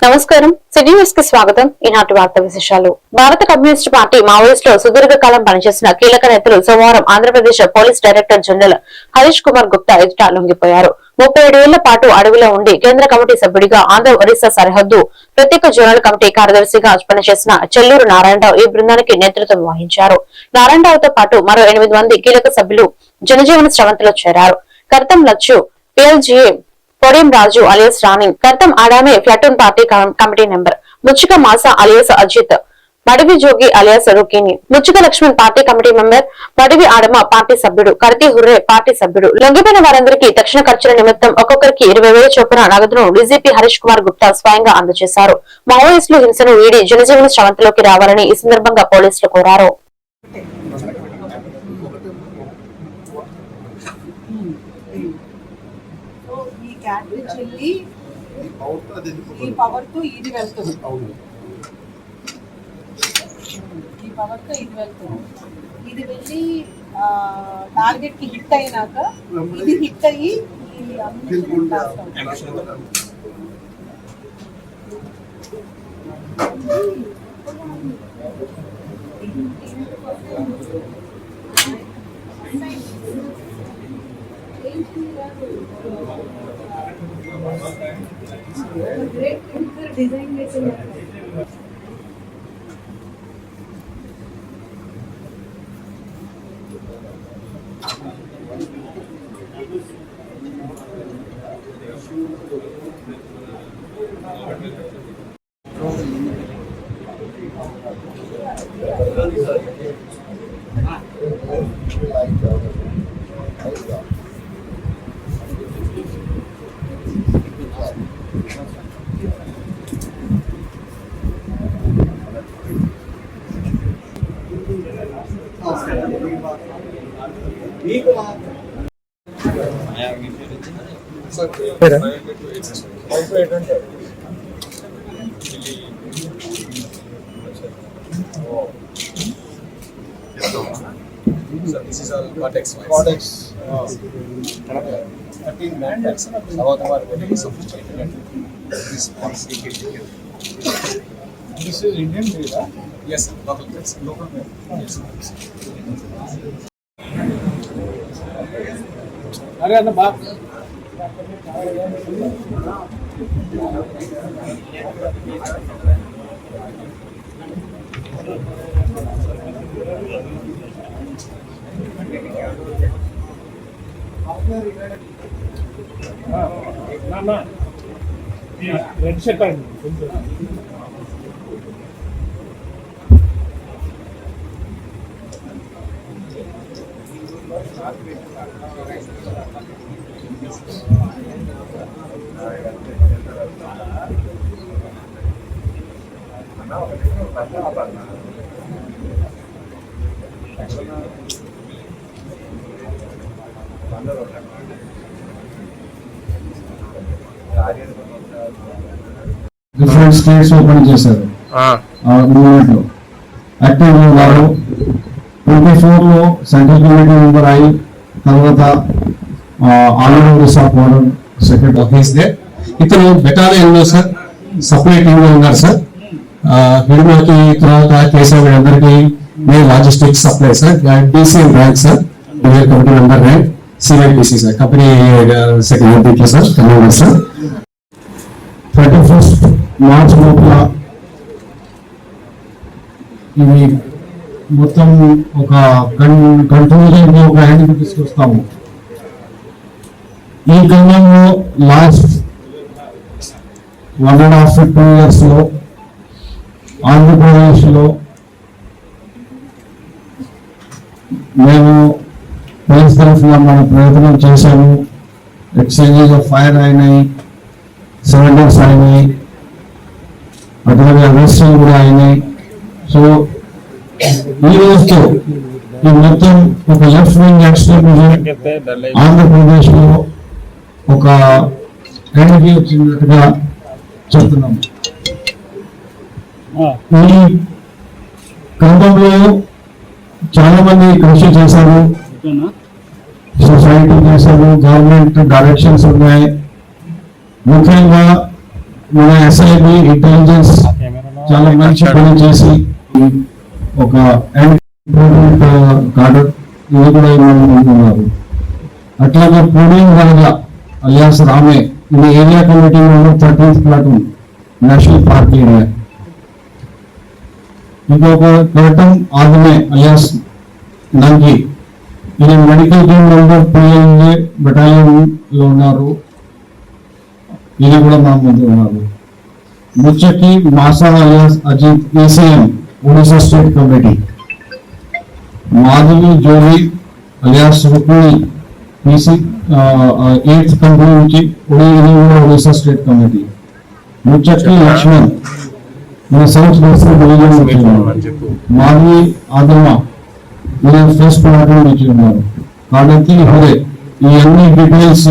నమస్కారం. City news కి స్వాగతం. ఈనాటి వార్తా విశేషాలు. భారత కమ్యూనిస్టు పార్టీ మావోయిస్ట్ లో సుదీర్ఘకాలం పనిచేసిన కీలక నేతలు సోమవారం Andhra Pradesh police director general Harish Kumar Gupta ఎదుట లొంగిపోయారు. 37 ఏళ్ల పాటు అడవిలో ఉండి కేంద్ర కమిటీ సభ్యుడిగా ఆంధ్ర ఒరిస్సా సరిహద్దు ప్రత్యేక జోనల్ కమిటీ కార్యదర్శిగా పనిచేసిన చెల్లూరు నారాయణరావు ఈ బృందానికి నేతృత్వం వహించారు. నారాయణరావుతో పాటు మరో 8 మంది కీలక సభ్యులు జనజీవన స్రవంతిలో చేరారు. Kartam Lachhu, PLGA Podiyam Raju alias Rani, Kartam Adame platoon party committee number, Muchika Masa alias Ajith, Madivi Jogi alias Rukini, Muchika Laxman party committee member, Madivi Adama party సభ్యుడు, కర్తి హుర్రే పార్టీ సభ్యుడు. లొంగిపోయిన వారందరికీ తక్షణ ఖర్చుల నిమిత్తం ఒక్కొక్కరికి 20,000 చొప్పున నగదును డీజీపీ హరీష్ కుమార్ గుప్తా స్వయంగా అందజేశారు. మావోయిస్టులు హింసను వీడి జనజీవన స్రవంతిలోకి రావాలని ఈ సందర్భంగా పోలీసులు కోరారు. ఈ పవర్ తో ఇది వెళ్తుంది, ఈ పవర్ తో ఇది వెళ్తుంది. ఇది వెళ్ళి టార్గెట్ కి హిట్ అయినాక ఇది హిట్ అయ్యి డిజైన్ చేసి This is all cortex. Cortex. 13 members. About very sophisticated. This is Indian data. Yes, local. Yes, local. Yes. अरे ना बाप ना red shirt different states open చేశారు. మూమెంట్లో యాక్టివ్ ఉన్నారు. 24లో సెంట్రల్ కమిటీ మెంబర్ అయి తర్వాత Andhra Orissa forum secretary office దే. ఇతను బెటాలియన్ లో సార్ సపరేటింగ్ లో ఉన్నారు సార్. వీళ్ళకి తర్వాత కేసీఆర్ వీళ్ళందరికీ నేను logistics supply sir. DCM rank sir, division committee member rank, CIPC sir, company secretary sir, commander sir. 31 March లోపల ఇవి మొత్తం ఒక కంట్రోలింగ్ ఒక హ్యాండ్కి తీసుకొస్తాము. ఈ క్రమంలో లాస్ట్ 1.5-2 years లో ఆంధ్రప్రదేశ్ లో మేము పోలీస్ తరఫున మన ప్రయత్నం చేశాము. ఎక్స్చేంజెస్ ఆఫ్ ఫైర్ అయినాయి, సరెండర్స్ అయినాయి, అట్లాగే అరెస్టులు కూడా అయినాయి. సో ఈ రోజుతో ఈ మొత్తం ఒక లెఫ్ట్ వింగ్ ఎక్స్ట్రీమిజం ఆంధ్రప్రదేశ్ లో ఒక ఎండ్కి వచ్చినట్టుగా చెప్తున్నాం. ఈ క్రమంలో చాలా మంది కృషి చేశారు, సొసైటీ చేశారు, గవర్నమెంట్ డైరెక్షన్స్ ఉన్నాయి. ముఖ్యంగా మన ఎస్ఐబి ఇంటెలిజెన్స్ చాలా మంచి పని చేసి ఒక కార్డర్ ఇది కూడా ఇవ్వాలనుకుంటున్నారు. అట్లాగే పూణేన్ రాజా అలియాస్ రామే ఇది area committee member 13th platoon national park area. ఇంకొక కటం ఆదమే అలియాస్ నంగి ఇది medical team member PLA battalion లో ఉన్నారు. ఇది కూడా మా ముందు ఉన్నారు. Muchaki Masa alias Ajith ACM Odisha state committee. Madhavi Jogi alias Rukmini PC 8th company నుంచి Odisha state committee. Muchaki Laxman south west division నుంచి ఉన్నారు. మాధవి ఆదమ్మ ఫస్ట్ ప్లాటూన్ నుంచి ఉన్నారు. కాబట్టి హరే ఈ అన్ని డీటెయిల్స్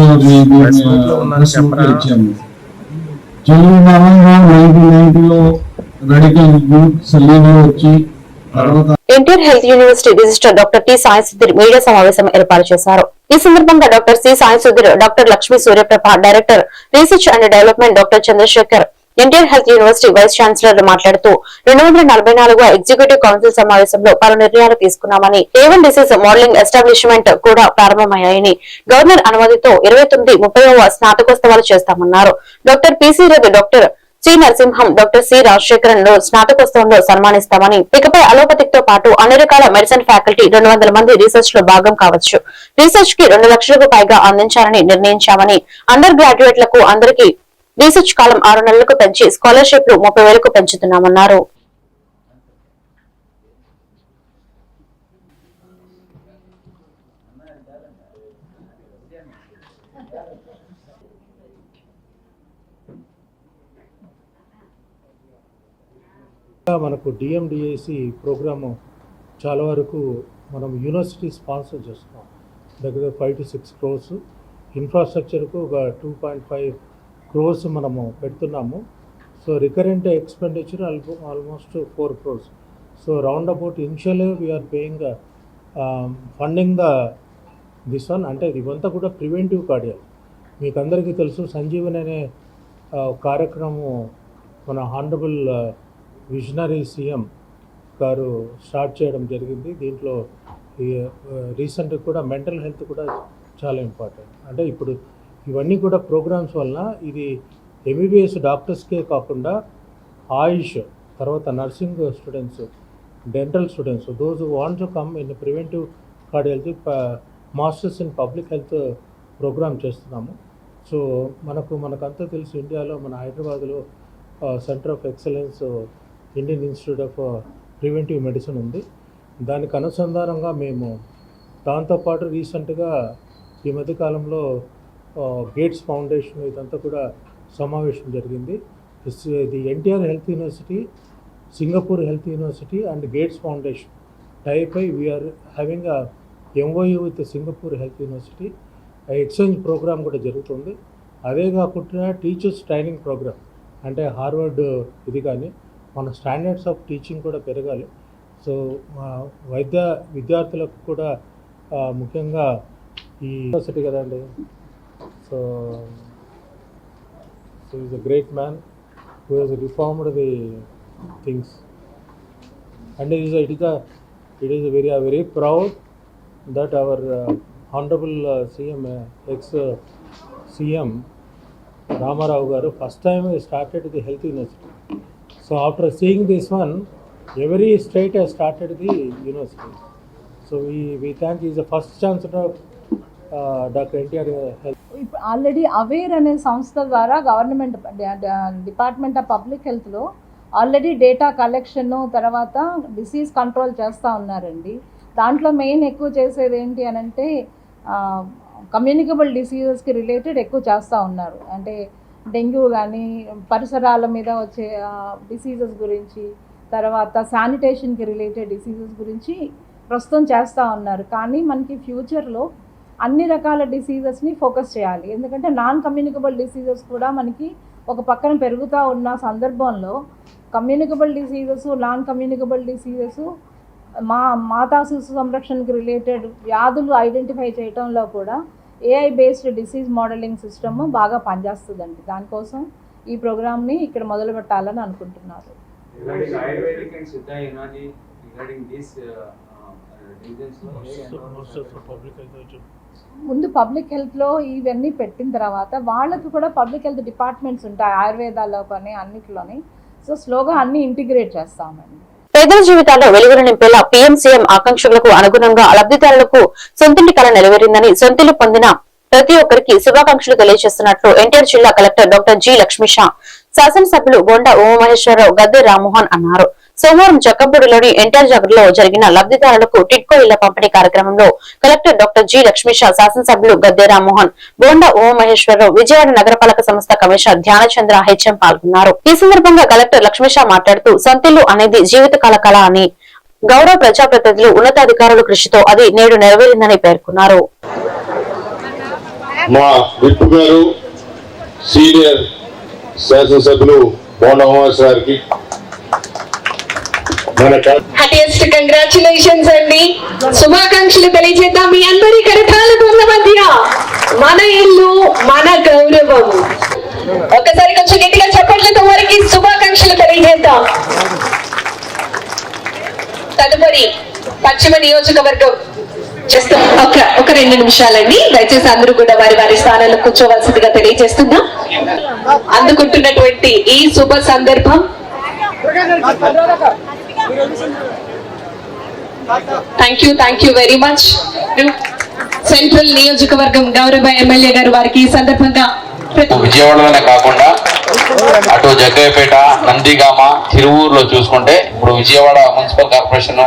ఇచ్చాము. తెలుగు 1990లో రెడికల్ యూత్ లీగ్ వచ్చి తర్వాత NTR health university registrar doctor T Sai Sudheer media సమావేశం ఏర్పాటు చేశారు. ఈ సందర్భంగా doctor C Sai Sudheer, doctor Lakshmi Suryaprabha, director research and development doctor Chandrasekhar, NTR health university vice chancellor మాట్లాడుతూ 244వ ఎగ్జిక్యూటివ్ కౌన్సిల్ సమావేశంలో పలు నిర్ణయాలు తీసుకున్నామని, A1 డిసీజ్ మోడలింగ్ ఎస్టాబ్లిష్మెంట్ కూడా ప్రారంభమయ్యాయని, గవర్నర్ అనుమతితో 29, 30వ స్నాతకోత్సవాలు చేస్తామన్నారు. Doctor PC Reddy, doctor C Narasimham, doctor C Rajasekharan స్నాతకోత్సవంలో సన్మానిస్తామని, ఇకపై అలోపతిక్ తో పాటు అన్ని రకాల మెడిసిన్ ఫ్యాకల్టీ 200 మంది రీసెర్చ్ లో భాగం కావచ్చు. రీసెర్చ్ కి 2 లక్షలకు పైగా అందించాలని నిర్ణయించామని, అండర్ గ్రాడ్యుయేట్లకు అందరికీ రీసెర్చ్ కాలం 6 నెలలకు పెంచి స్కాలర్షిప్లు 30,000కు పెంచుతున్నామన్నారు. మనకు డిఎండిఏసి ప్రోగ్రాము చాలా వరకు మనం యూనివర్సిటీ స్పాన్సర్ చేస్తున్నాం. దగ్గర 5 to 6 crores, ఇన్ఫ్రాస్ట్రక్చర్కు ఒక 2.5 crores మనము పెడుతున్నాము. So recurrent expenditure almost 4 crores. So round about initial we're paying funding this one. అంటే ఇవంతా కూడా ప్రివెంటివ్ కార్డియల్. మీకు అందరికీ తెలుసు సంజీవన్ అనే కార్యక్రమం మన హానరబుల్ విజనరీ సీఎం గారు స్టార్ట్ చేయడం జరిగింది. దీంట్లో రీసెంట్గా కూడా మెంటల్ హెల్త్ కూడా చాలా ఇంపార్టెంట్. అంటే ఇప్పుడు ఇవన్నీ కూడా ప్రోగ్రామ్స్ వలన ఇది ఎంబీబీఎస్ డాక్టర్స్కే కాకుండా ఆయుష్, తర్వాత nursing students, dental students, those who want to come in preventive cardiology, masters in public health programme చేస్తున్నాము. సో మనకంతా తెలుసు ఇండియాలో మన హైదరాబాద్లో centre of excellence Indian institute of preventive medicine ఉంది. దానికి అనుసంధానంగా మేము దాంతోపాటు రీసెంట్గా ఈ మధ్యకాలంలో గేట్స్ ఫౌండేషన్ ఇదంతా కూడా సమావేశం జరిగింది. The NTR health university, Singapore health university and Gates foundation type అయి we're having MOU with Singapore health university. Exchange programme కూడా జరుగుతుంది. అదే కాకుండా టీచర్స్ ట్రైనింగ్ ప్రోగ్రామ్, అంటే హార్వర్డ్ ఇది కానీ మన స్టాండర్డ్స్ ఆఫ్ టీచింగ్ కూడా పెరగాలి. సో విద్యార్థులకు కూడా ముఖ్యంగా ఈ యూనివర్సిటీ కదండి. So is a great man who has reformed the things and it is very proud that our honorable CM, ex-CM Ramarao garu first time started the health university. So after seeing this one, every state has started the university. So we thank he is the first chancellor of Dr. NTR Health. Already aware అనే సంస్థ ద్వారా government department of public హెల్త్లో already data collection, తర్వాత disease control చేస్తూ ఉన్నారండి. దాంట్లో main ఎక్కువ చేసేది ఏంటి అని అంటే కమ్యూనికబుల్ డిసీజెస్కి రిలేటెడ్ ఎక్కువ చేస్తూ ఉన్నారు. అంటే డెంగ్యూ కానీ పరిసరాల మీద వచ్చే డిసీజెస్ గురించి, తర్వాత శానిటేషన్కి రిలేటెడ్ డిసీజెస్ గురించి ప్రస్తుతం చేస్తూ ఉన్నారు. కానీ మనకి ఫ్యూచర్లో అన్ని రకాల డిసీజెస్ని ఫోకస్ చేయాలి. ఎందుకంటే నాన్ కమ్యూనికబుల్ డిసీజెస్ కూడా మనకి ఒక పక్కన పెరుగుతూ ఉన్న సందర్భంలో communicable diseases, non communicable diseases, మాతా శిశు సంరక్షణకి రిలేటెడ్ వ్యాధులు ఐడెంటిఫై చేయడంలో కూడా AI based disease modelling system బాగా పనిచేస్తుందండి. దానికోసం ఈ ప్రోగ్రామ్ని ఇక్కడ మొదలు పెట్టాలని అనుకుంటున్నారు. Regarding Ayurvedic and Siddha Yunani, regarding these religions, ముందు పబ్లిక్ హెల్త్లో ఇవన్నీ పెట్టిన తర్వాత వాళ్ళకు కూడా పబ్లిక్ హెల్త్ డిపార్ట్మెంట్స్ ఉంటాయి ఆయుర్వేదాల్లో కానీ అన్నిటిలోని. సో స్లోగా అన్ని ఇంటిగ్రేట్ చేస్తామండి. పేదల జీవితాల్లో వెలుగులు నింపేలా పీఎం సీఎం ఆకాంక్షలకు అనుగుణంగా లబ్ధిదారులకు సొంతింటి కళ నెరవేరిందని సొంతిల్లు పొందిన ప్రతి ఒక్కరికి శుభాకాంక్షలు తెలియజేస్తున్నట్లు ఎన్టీఆర్ జిల్లా కలెక్టర్ డాక్టర్ జి లక్ష్మీషా, శాసనసభ్యులు బొండా ఉమామహేశ్వరరావు, గద్దె రామ్మోహన్ అన్నారు. సోమవారం జక్కంపూడిలోని ఎన్టీఆర్ నగర్ లో జరిగిన లబ్ధిదారులకు టిడ్కో ఇళ్ల పంపిణీ కార్యక్రమంలో కలెక్టర్ డాక్టర్ జి లక్ష్మీషా, శాసనసభ్యులు గద్దె రామ్మోహన్, బొండా ఉమామహేశ్వరరావు, విజయవాడ నగరపాలక సంస్థ కమిషనర్ ధ్యానచంద్ర హెచ్ఎం పాల్గొన్నారు. ఈ సందర్భంగా కలెక్టర్ లక్ష్మీషా మాట్లాడుతూ సొంతిల్లు అనేది జీవితకాల కళ అని, గౌరవ ప్రజాప్రతినిధులు, ఉన్నతాధికారుల కృషితో అది నేడు నెరవేరిందని పేర్కొన్నారు. మా విప్పు గారు సీనియర్ శాసనసభ్యులు బోండా ఉమామహేశ్వర గారికి హటియస్ట్ కంగ్రాచులేషన్స్ అండి, శుభాకాంక్షలు తెలియజేద్దాం. మీ అందరి కరతాళ మధ్య మన ఇల్లు మన గౌరవం. ఒక్కసారి కొంచెం గట్టిగా చప్పట్లతో వారికి శుభాకాంక్షలు తెలియజేద్దాం. తదుపరి పశ్చిమ నియోజకవర్గం చేస్తాం. ఒక 2 నిమిషాలండి, దయచేసి అందరూ కూడా వారి వారి స్థానాల్లో కూర్చోవలసిందిగా తెలియజేస్తున్నాం. అందుకుంటున్నటువంటి ఈ శుభ సందర్భం thank you very much. Central నియోజకవర్గం గౌరవ ఎమ్మెల్యే గారు వారికి ఈ సందర్భంగా విజయవాడలోనే కాకుండా అటు జగ్గయ్యపేట, నందిగామ, తిరువూరులో చూసుకుంటే ఇప్పుడు Vijayawada municipal corporation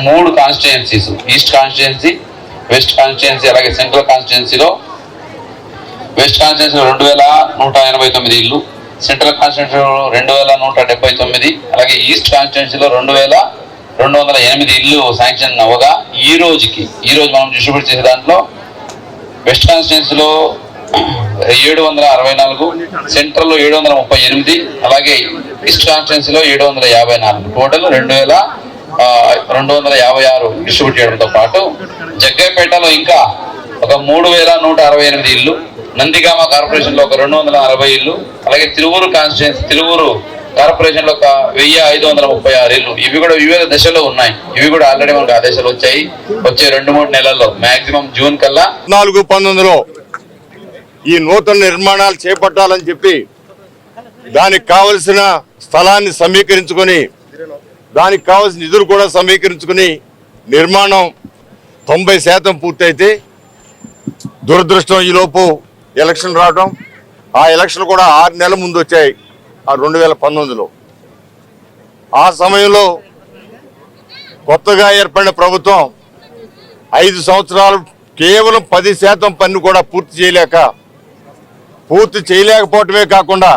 3 constituencies, east constituency, west constituency, అలాగే సెంట్రల్ కాన్స్టిట్యుయెన్సీలో వెస్ట్ కాన్స్టిట్యుయెన్సీలో 2189 ఇల్లు, సెంట్రల్ కాన్స్టిట్యుయెన్సీలో 2179, అలాగే ఈస్ట్ కాన్స్టిట్యుయెన్సీలో 2208 ఇల్లు శాంక్షన్ అవ్వగా ఈ రోజు మనం డిస్ట్రిబ్యూట్ చేసే దాంట్లో వెస్ట్ కాన్స్టిట్యుయెన్సీలో 764, సెంట్రల్ లో 738, అలాగే ఈస్ట్ కాన్స్టిట్యుయెన్సీలో 754, టోటల్ 2256 డిస్ట్రిబ్యూట్ చేయడంతో పాటు జగ్గయ్యపేటలో ఇంకా ఒక 3168 ఇల్లు, నందిగామ కార్పొరేషన్ లో ఒక 240 ఇల్లు, అలాగే తిరువూరు కార్పొరేషన్ లో ఒక 1536 ఇల్లు. ఇవి కూడా వివిధ దశలో ఉన్నాయి. ఇవి కూడా ఆల్రెడీ మనకు ఆదేశాలు వచ్చాయి. వచ్చే 2-3 నెలల్లో మాక్సిమం జూన్ కల్లా 14-19లో ఈ నూతన నిర్మాణాలు చేపట్టాలని చెప్పి దానికి కావలసిన స్థలాన్ని సమీకరించుకొని, దానికి కావాల్సిన నిధులు కూడా సమీకరించుకుని నిర్మాణం 90% పూర్తయితే, దురదృష్టం ఈలోపు ఎలక్షన్ రావడం, ఆ ఎలక్షన్ కూడా 6 నెలల ముందు వచ్చాయి, ఆ 2019లో. ఆ సమయంలో కొత్తగా ఏర్పడిన ప్రభుత్వం 5 సంవత్సరాలు కేవలం 10% పన్ను కూడా పూర్తి చేయలేకపోవటమే కాకుండా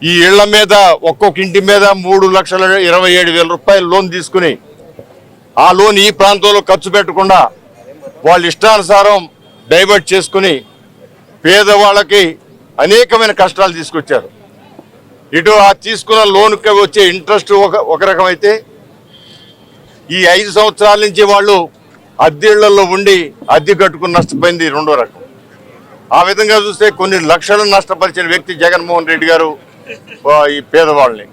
ఈ ఇళ్ల మీద ఒక్కొక్క ఇంటి మీద 3,27,000 రూపాయలు లోన్ తీసుకుని ఆ లోన్ ఈ ప్రాంతంలో ఖర్చు పెట్టకుండా వాళ్ళు ఇష్టానుసారం డైవర్ట్ చేసుకుని పేదవాళ్ళకి అనేకమైన కష్టాలు తీసుకొచ్చారు. ఇటు ఆ తీసుకున్న లోన్కి వచ్చే ఇంట్రెస్ట్ ఒక రకమైతే, ఈ 5 సంవత్సరాల నుంచి వాళ్ళు అద్దెళ్లలో ఉండి అద్దె కట్టుకుని నష్టపోయింది రెండో రకం. ఆ విధంగా చూస్తే కొన్ని లక్షలను నష్టపరిచిన వ్యక్తి జగన్మోహన్ రెడ్డి గారు ఈ పేదవాళ్ళని.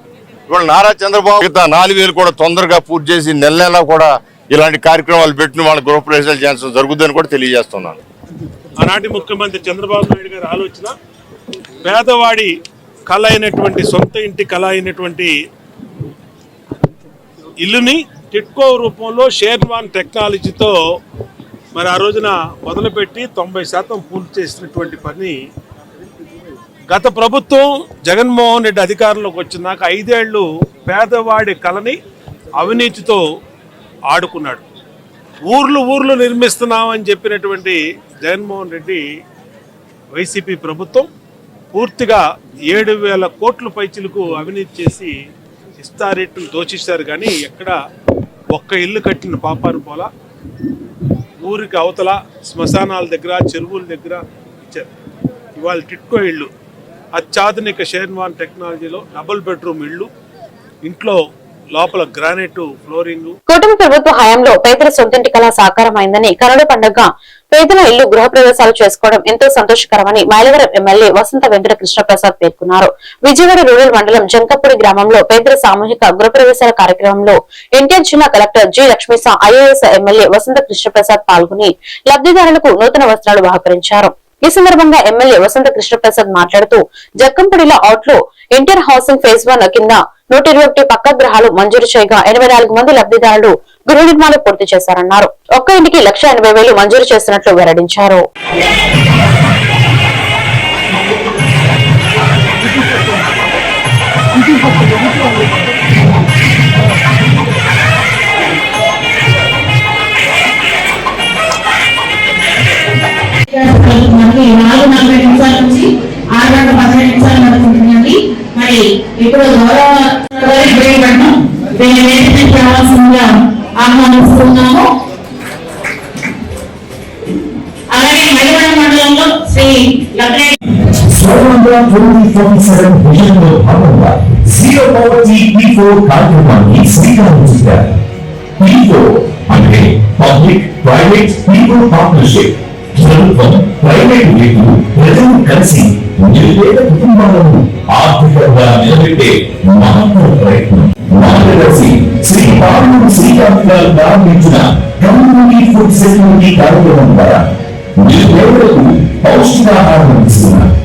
ఇవాళ నారా చంద్రబాబు 4,000 కూడా తొందరగా పూర్తి చేసి నెల కూడా ఇలాంటి కార్యక్రమాలు పెట్టిన వాళ్ళ గృహప్రవేశాలు చేయాల్సిన జరుగుతుందని కూడా తెలియజేస్తున్నాను. ఆనాటి ముఖ్యమంత్రి చంద్రబాబు నాయుడు గారి ఆలోచన పేదవాడి కళ అయినటువంటి, సొంత ఇంటి కళ అయినటువంటి ఇల్లుని టిడ్కో రూపంలో షేర్1 టెక్నాలజీతో మరి ఆ రోజున మొదలుపెట్టి 90% పూర్తి చేసినటువంటి పని గత ప్రభుత్వం జగన్మోహన్ రెడ్డి అధికారంలోకి వచ్చినాక 5 ఏళ్ళు పేదవాడి కళని అవినీతితో ఆడుకున్నాడు. ఊర్లు నిర్మిస్తున్నామని చెప్పినటువంటి జగన్మోహన్ రెడ్డి వైసీపీ ప్రభుత్వం పూర్తిగా 7,000 కోట్ల పైచిలకు అవినీతి చేసి ఇష్టారెట్లు దోచిస్తారు. కానీ ఎక్కడ ఒక్క ఇల్లు కట్టిన పాపాను పోలా. ఊరికి అవతల శ్మశానాల దగ్గర, చెరువుల దగ్గర ఇచ్చారు. ఇవాళ టిడ్కో ఇళ్ళు అత్యాధునిక షేర్1 టెక్నాలజీలో డబుల్ బెడ్రూమ్ ఇళ్ళు, ఇంట్లో లోపల గ్రానైట్ ఫ్లోరింగ్. కుటుంబ ప్రభుత్వ హయాంలో పేదల సొంతింటి కళ సాకారమైందని కనుల పండుగ పేదల ఇల్లు గృహప్రవేశాలు చేసుకోవడం ఎంతో సంతోషకరమని మైలవరం ఎమ్మెల్యే వసంత వెంకట కృష్ణప్రసాద్ పేర్కొన్నారు. విజయవాడ రూరల్ మండలం జంకపూడి గ్రామంలో పేదల సామూహిక గృహప్రవేశాల కార్యక్రమంలో ఎన్టీఆర్ జిల్లా collector G Lakshmisha IAS MLA Vasantha Krishnaprasad పాల్గొని లబ్ధిదారులకు నూతన వస్త్రాలు బహుకరించారు. ఈ సందర్భంగా ఎమ్మెల్యే వసంత కృష్ణప్రసాద్ మాట్లాడుతూ జక్కంపూడిలో అవుట్లో ఎన్టీఆర్ హౌసింగ్ ఫేజ్ 1 కింద 121 పక్కా గృహాలు మంజూరు చేయగా 84 మంది లబ్ధిదారులు గృహ నిర్మాణం పూర్తి చేశారన్నారు. ఒక్క ఇంటికి 1,80,000 మంజూరు చేస్తున్నట్లు వెల్లడించారు. మనకి 4:40 నిమిషాల నుంచి 6:15 నిమిషాలు నడుస్తుందండి. మరి ఇప్పుడు కావాల్సిందిగా ఆహ్వానిస్తున్నాము. అలాగే మైలవరం మండలంలో శ్రీ అంటే పబ్లిక్ ప్రైవేట్ పీపుల్ పార్ట్నర్షిప్. ప్రభుత్వం, ప్రైవేట్ వ్యక్తులు, ప్రజలు కలిసి నిరుపేద కుటుంబాలను ఆర్థికంగా నిలబెట్టే మహత్తర ప్రయత్నం. మార్గదర్శి శ్రీ పార్వతి శ్రీకాంత్ గారు ప్రారంభించిన కమ్యూనిటీ ఫుడ్ సెక్యూరిటీ కార్యక్రమం ద్వారా నిరుపేదలకు పౌష్టికాహారం అందిస్తున్నారు.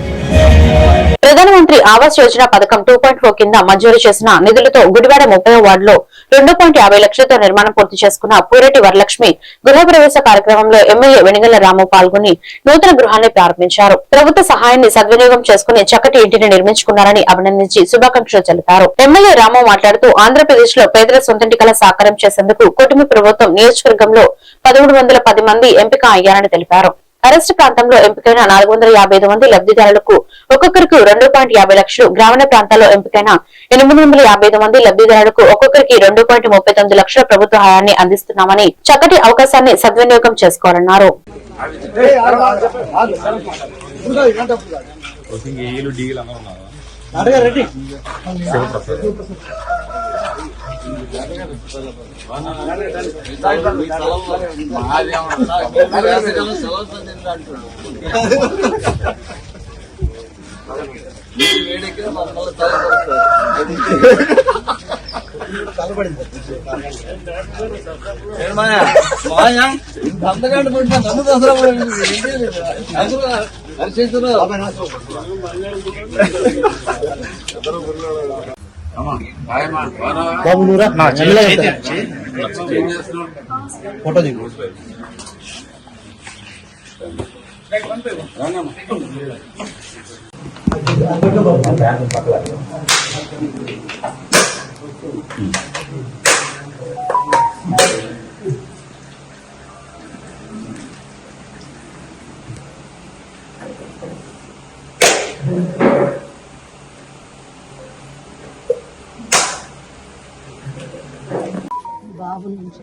ప్రధానమంత్రి ఆవాస్ యోజన పథకం 2.4 కింద మంజూరు చేసిన నిధులతో గుడివాడ 30వ వార్డులో 2.50 లక్షలతో నిర్మాణం పూర్తి చేసుకున్న పూరెటి వరలక్ష్మి గృహప్రవేశ కార్యక్రమంలో ఎమ్మెల్యే వెనిగళ్ల రాము పాల్గొని నూతన గృహాన్ని ప్రారంభించారు. ప్రభుత్వ సహాయాన్ని సద్వినియోగం చేసుకుని చక్కటి ఇంటిని నిర్మించుకున్నారని అభినందించి శుభాకాంక్షలు తెలిపారు. ఎమ్మెల్యే రాము మాట్లాడుతూ ఆంధ్రప్రదేశ్ లో పేదల సొంతింటి కల సాకారం చేసేందుకు కుటుంబ ప్రభుత్వం నియోజకవర్గంలో 1310 మంది ఎంపిక అయ్యారని తెలిపారు. అరెస్ట్ ప్రాంతంలో ఎంపికైన 455 మంది లబ్ధిదారులకు ఒక్కొక్కరికి 2.50 లక్షలు, గ్రామీణ ప్రాంతాల్లో ఎంపికైన 855 మంది లబ్ధిదారులకు ఒక్కొక్కరికి 2.39 లక్షల ప్రభుత్వ హయాన్ని అందిస్తున్నామని చక్కటి అవకాశాన్ని సద్వినియోగం చేసుకోవాలన్నారు. బాబు నూరా ఫోటో దిగు. బాబు నుంచి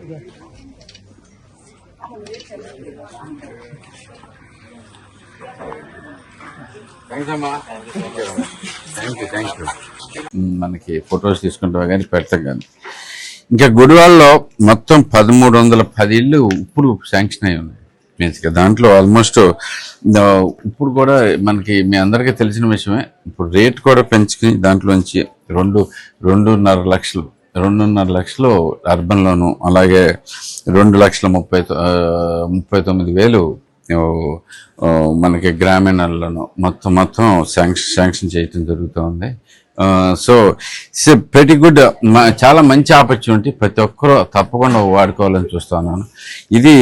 మనకి ఫొటోస్ తీసుకుంటాం కానీ పెడతాం కానీ ఇంకా గుడివాడలో మొత్తం 1310 ఇళ్ళు ఇప్పుడు శాంక్షన్ అయి ఉన్నాయి. మీన్స్ దాంట్లో ఆల్మోస్ట్ ఇప్పుడు కూడా మనకి మీ అందరికీ తెలిసిన విషయమే. ఇప్పుడు రేట్ కూడా పెంచుకుని దాంట్లోంచి 2.5 లక్షలు అర్బన్లోను, అలాగే 2,39,000 మనకి గ్రామీణాల్లోనూ మొత్తం శాంక్షన్ చేయటం జరుగుతూ ఉంది. సో ఇట్స్ వెరీ గుడ్, చాలా మంచి ఆపర్చునిటీ. ప్రతి ఒక్కరూ తప్పకుండా వాడుకోవాలని చూస్తున్నాను. ఇది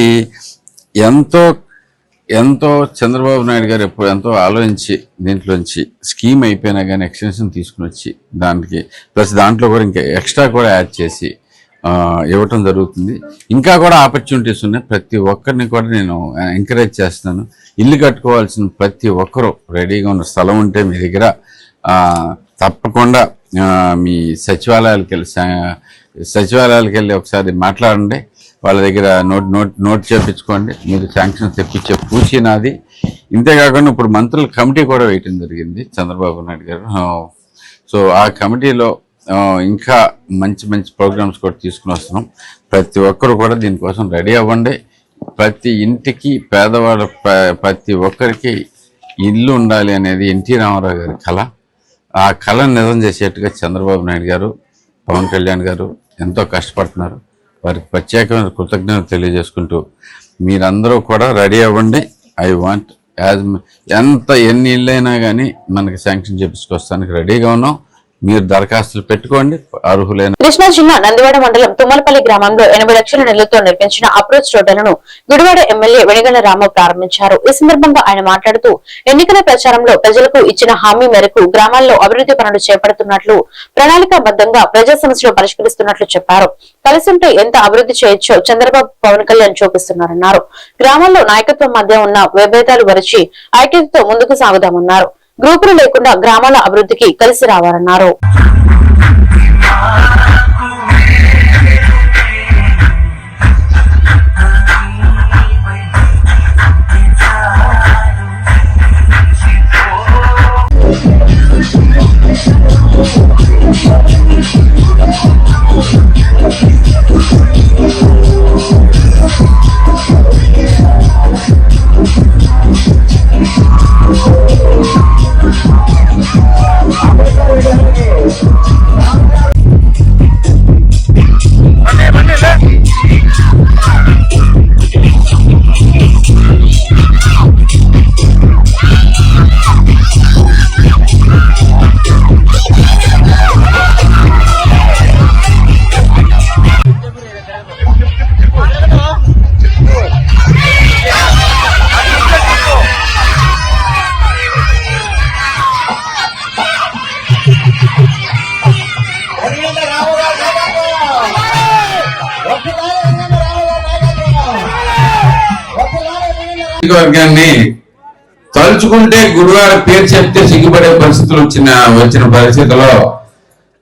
ఎంతో చంద్రబాబు నాయుడు గారు ఎప్పుడు ఎంతో ఆలోచించి దీంట్లోంచి స్కీమ్ అయిపోయినా కానీ ఎక్స్టెన్షన్ తీసుకుని వచ్చి దానికి ప్లస్ దాంట్లో కూడా ఇంకా ఎక్స్ట్రా కూడా యాడ్ చేసి ఇవ్వటం జరుగుతుంది. ఇంకా కూడా ఆపర్చునిటీస్ ఉన్నాయి. ప్రతి ఒక్కరిని కూడా నేను ఎంకరేజ్ చేస్తున్నాను. ఇల్లు కట్టుకోవాల్సిన ప్రతి ఒక్కరూ రెడీగా ఉన్న స్థలం ఉంటే మీ దగ్గర తప్పకుండా మీ సచివాలయాలకు వెళ్ళి ఒకసారి మాట్లాడండి. వాళ్ళ దగ్గర నోట్ చేయించుకోండి. మీరు శాంక్షన్ తెప్పించే పూచి నాది. ఇంతేకాకుండా ఇప్పుడు మంత్రుల కమిటీ కూడా వేయటం జరిగింది చంద్రబాబు నాయుడు గారు. సో ఆ కమిటీలో ఇంకా మంచి మంచి ప్రోగ్రామ్స్ కూడా తీసుకుని వస్తున్నాం. ప్రతి ఒక్కరు కూడా దీనికోసం రెడీ అవ్వండి. ప్రతి ఇంటికి పేదవాళ్ళ ప్రతి ఒక్కరికి ఇల్లు ఉండాలి అనేది ఎన్టీ రామారావు గారి కళ. ఆ కళను నిజం చేసేట్టుగా చంద్రబాబు నాయుడు గారు, పవన్ కళ్యాణ్ గారు ఎంతో కష్టపడుతున్నారు. వారికి ప్రత్యేకమైన కృతజ్ఞతలు తెలియజేసుకుంటూ మీరందరూ కూడా రెడీ అవ్వండి. ఐ వాంట్ ఎన్ని ఇళ్ళైనా కానీ మనకి శాంక్షన్ చేపించుకొస్తానికి రెడీగా ఉన్నాం. మీరు దరఖాస్తులు పెట్టుకోండి. అర్హులైన కృష్ణా జిల్లా నందివాడ మండలం తుమ్మలపల్లి గ్రామంలో 80 లక్షల నిధులతో నిర్మించిన అప్రోచ్ రోడ్లను గుడివాడ ఎమ్మెల్యే వెనిగళ్ల రామ ప్రారంభించారు. ఈ సందర్భంగా ఆయన మాట్లాడుతూ ఎన్నికల ప్రచారంలో ప్రజలకు ఇచ్చిన హామీ మేరకు గ్రామాల్లో అభివృద్ధి పనులు చేపడుతున్నట్లు, ప్రణాళికాబద్ధంగా ప్రజా సమస్యలు పరిష్కరిస్తున్నట్లు చెప్పారు. కలిసుంటే ఎంత అభివృద్ధి చేయొచ్చో చంద్రబాబు, పవన్ కళ్యాణ్ చూపిస్తున్నారన్నారు. గ్రామాల్లో నాయకత్వం మధ్య ఉన్న విభేదాలు వరిచి ఐక్యతతో ముందుకు సాగుదామన్నారు. గ్రూపులు లేకుండా గ్రామాల అభివృద్ధికి కలిసి రావాలన్నారు. వర్గాన్ని తలుచుకుంటే గుడివాడ పేరు చెప్తే సిగ్గుపడే పరిస్థితులు వచ్చిన పరిస్థితిలో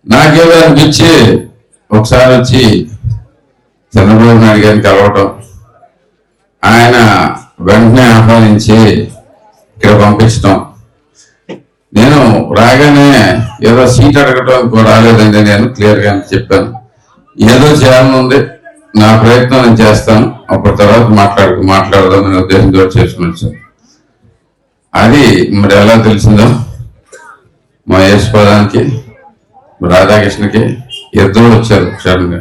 నాకేదో అనిపించి ఒకసారి వచ్చి చంద్రబాబు నాయుడు గారిని కలవటం, ఆయన వెంటనే ఆహ్వానించి ఇక్కడ పంపించడం. నేను రాగానే ఏదో సీట్ అడగటం రాలేదండి, నేను క్లియర్ గా చెప్పాను. ఏదో చేయాలనుంది, నా ప్రయత్నం నేను చేస్తాను, అప్పటి తర్వాత మాట్లాడదాం అనే ఉద్దేశంతో చేసుకుని వచ్చాను. అది మరి ఎలా తెలిసిందో మా యశ్వదానికి, రాధాకృష్ణకి ఇద్దరు వచ్చారు క్షణంగా.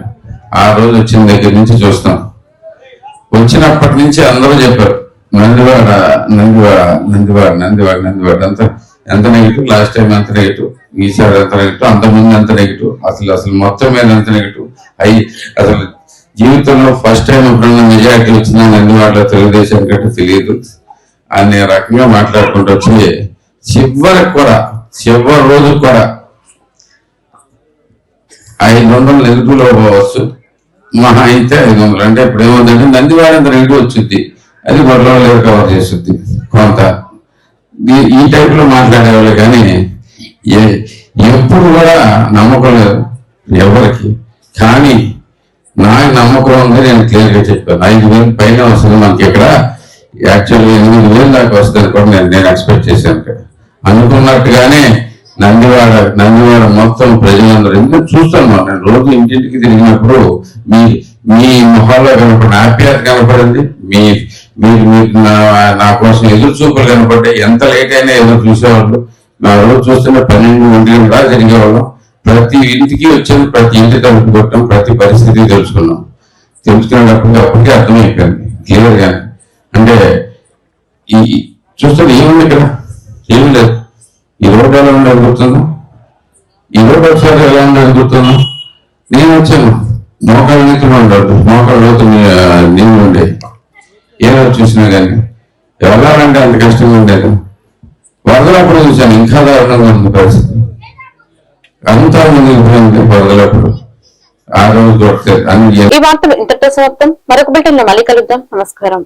ఆ రోజు వచ్చిన దగ్గర నుంచి చూస్తాం. వచ్చినప్పటి నుంచి అందరూ చెప్పారు నందివాడ నందివాడ నందివాడ నందివాడ నందివాడ అంత ఎంత నెగిటివ్, లాస్ట్ టైం ఎంత నెగిటివ్, ఈసారి ఎంత నెగిటివ్, అంతకుముందు ఎంత నెగిటివ్, అసలు మొత్తం మీద ఎంత నెగిటివ్ అసలు జీవితంలో ఫస్ట్ టైం ఎప్పుడన్నా మెజారిటీ వచ్చినా నందివాడలో తెలుగుదేశం కంటే తెలియదు అనే రకంగా మాట్లాడుకుంటూ వచ్చి చివరి రోజు కూడా 500 నెగిటివ్లో పోవచ్చు, మహా అయితే 500. అంటే ఇప్పుడు ఏమవుతుందంటే నందివాడ అంత నెగిటివ్ వచ్చింది, అది గొడవలో కవర్ చేస్తుంది కొంత. ఈ టైప్ లో మాట్లాడేవాళ్ళు కానీ ఎప్పుడు కూడా నమ్మకం లేదు ఎవరికి. కానీ నాకు నమ్మకం ఉంది, నేను క్లియర్ గా చెప్పాను. 5,000 పైన వస్తుంది మనకి ఇక్కడ. యాక్చువల్గా 8,000 దాకా వస్తుంది కూడా నేను ఎక్స్పెక్ట్ చేశాను. ఇక్కడ అనుకున్నట్టుగానే నందివాడ మొత్తం ప్రజలందరూ ఎందుకు చూస్తాను. నేను రోజు ఇంటింటికి తిరిగినప్పుడు మీ మొహాల్లో కనపడిన ఆప్యాయత కనపడింది, మీరు నా కోసం ఎదురు చూపులు కనపడ్డాయి. ఎంత లేట్ అయినా ఎదురు చూసేవాళ్ళు. నా రోజు చూస్తున్న 12 గంటలు తిరిగేవాళ్ళం. ప్రతి ఇంటికి వచ్చాను, ప్రతి ఇంటి తలుపు కొట్టాం, ప్రతి పరిస్థితి తెలుసుకునేటప్పటికీ అర్థమైపోయింది క్లియర్ గా. అంటే ఈ చూస్తే ఏముంది ఇక్కడ, ఏమి లేదు. ఈ రోడ్డు ఎలా ఉండేది గుర్తుందా? ఈ రోడ్డు ఒకసారి ఎలా ఉండేది గుర్తుందా? నేను వచ్చాను, మోకాళ్ళ నుంచి ఉండదు, మోకాళ్ళ లోతు నీళ్ళు ఉండేది. ఏదో చూసినా కానీ వెళ్ళాలంటే అంత కష్టంగా ఉండేది. వరదలప్పుడు చూశాను, ఇంకా దారుణంగా ఉంది పరిస్థితి. అంతా ముందు వరదలప్పుడు ఆ రోజు దొరుకుతుంది. ఈ వార్తలు ఇంతటితో సమాప్తం. మరొక బిల్టన్ లో మళ్ళీ కలుద్దాం. నమస్కారం.